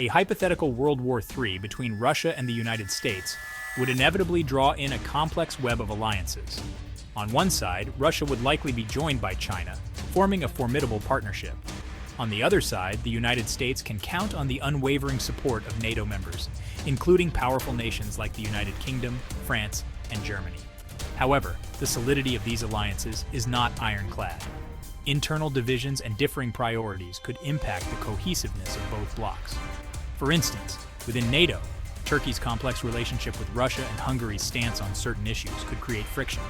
A hypothetical World War III between Russia and the United States would inevitably draw in a complex web of alliances. On one side, Russia would likely be joined by China, forming a formidable partnership. On the other side, the United States can count on the unwavering support of NATO members, including powerful nations like the United Kingdom, France, and Germany. However, the solidity of these alliances is not ironclad. Internal divisions and differing priorities could impact the cohesiveness of both blocs. For instance, within NATO, Turkey's complex relationship with Russia and Hungary's stance on certain issues could create friction.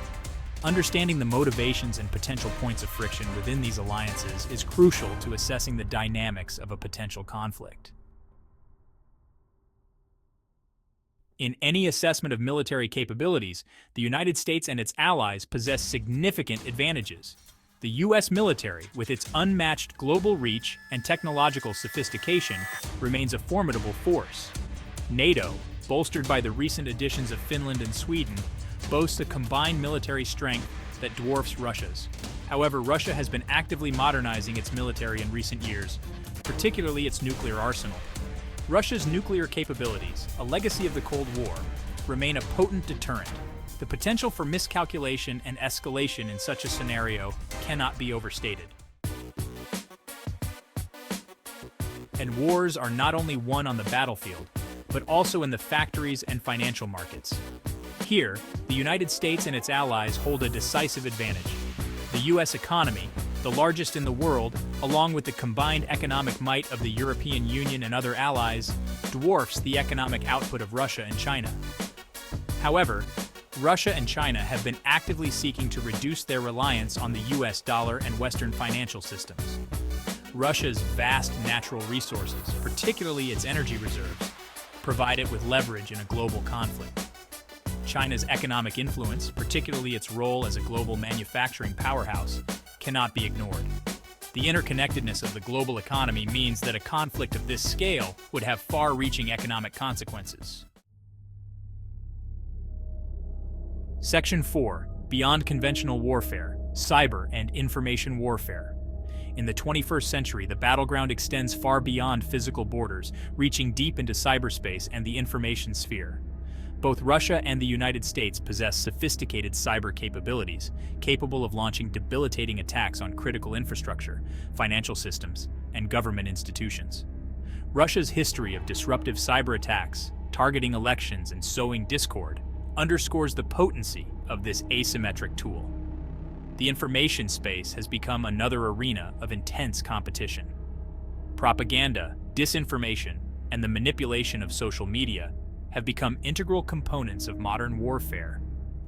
Understanding the motivations and potential points of friction within these alliances is crucial to assessing the dynamics of a potential conflict. In any assessment of military capabilities, the United States and its allies possess significant advantages. The U.S. military, with its unmatched global reach and technological sophistication, remains a formidable force. NATO, bolstered by the recent additions of Finland and Sweden, boasts a combined military strength that dwarfs Russia's. However, Russia has been actively modernizing its military in recent years, particularly its nuclear arsenal. Russia's nuclear capabilities, a legacy of the Cold War, remain a potent deterrent. The potential for miscalculation and escalation in such a scenario cannot be overstated. And wars are not only won on the battlefield, but also in the factories and financial markets. Here, the United States and its allies hold a decisive advantage. The U.S. economy, the largest in the world, along with the combined economic might of the European Union and other allies, dwarfs the economic output of Russia and China. However, Russia and China have been actively seeking to reduce their reliance on the U.S. dollar and Western financial systems. Russia's vast natural resources, particularly its energy reserves, provide it with leverage in a global conflict. China's economic influence, particularly its role as a global manufacturing powerhouse, cannot be ignored. The interconnectedness of the global economy means that a conflict of this scale would have far-reaching economic consequences. Section 4. Beyond Conventional Warfare, Cyber and Information Warfare. In the 21st century, the battleground extends far beyond physical borders, reaching deep into cyberspace and the information sphere. Both Russia and the United States possess sophisticated cyber capabilities, capable of launching debilitating attacks on critical infrastructure, financial systems, and government institutions. Russia's history of disruptive cyber attacks, targeting elections and sowing discord, underscores the potency of this asymmetric tool. The information space has become another arena of intense competition. Propaganda, disinformation, and the manipulation of social media have become integral components of modern warfare.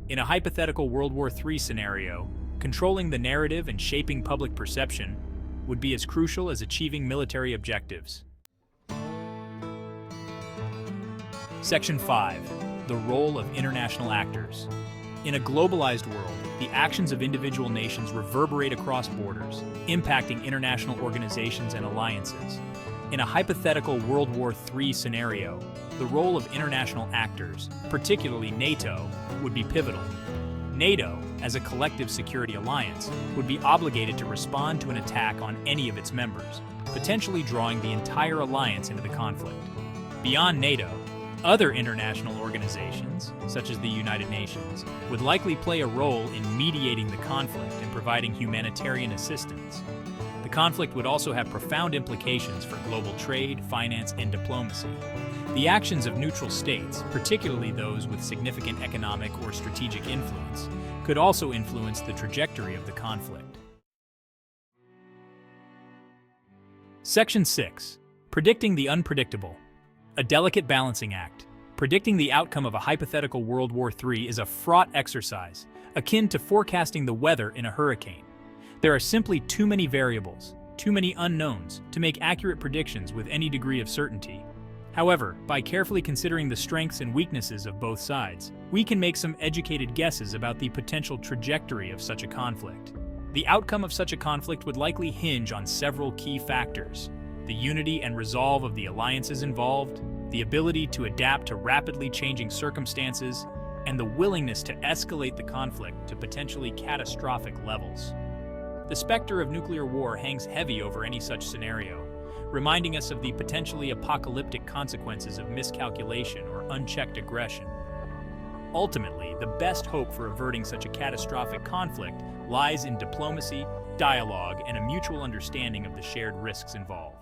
In a hypothetical World War III scenario, controlling the narrative and shaping public perception would be as crucial as achieving military objectives. Section 5. The role of international actors. In a globalized world, the actions of individual nations reverberate across borders, impacting international organizations and alliances. In a hypothetical World War III scenario, the role of international actors, particularly NATO, would be pivotal. NATO, as a collective security alliance, would be obligated to respond to an attack on any of its members, potentially drawing the entire alliance into the conflict. Beyond NATO, other international organizations, such as the United Nations, would likely play a role in mediating the conflict and providing humanitarian assistance. The conflict would also have profound implications for global trade, finance, and diplomacy. The actions of neutral states, particularly those with significant economic or strategic influence, could also influence the trajectory of the conflict. Section 6. Predicting the unpredictable. A delicate balancing act. Predicting the outcome of a hypothetical World War III is a fraught exercise, akin to forecasting the weather in a hurricane. There are simply too many variables, too many unknowns, to make accurate predictions with any degree of certainty. However, by carefully considering the strengths and weaknesses of both sides, we can make some educated guesses about the potential trajectory of such a conflict. The outcome of such a conflict would likely hinge on several key factors: the unity and resolve of the alliances involved, the ability to adapt to rapidly changing circumstances, and the willingness to escalate the conflict to potentially catastrophic levels. The specter of nuclear war hangs heavy over any such scenario. reminding us of the potentially apocalyptic consequences of miscalculation or unchecked aggression. Ultimately, the best hope for averting such a catastrophic conflict lies in diplomacy, dialogue, and a mutual understanding of the shared risks involved.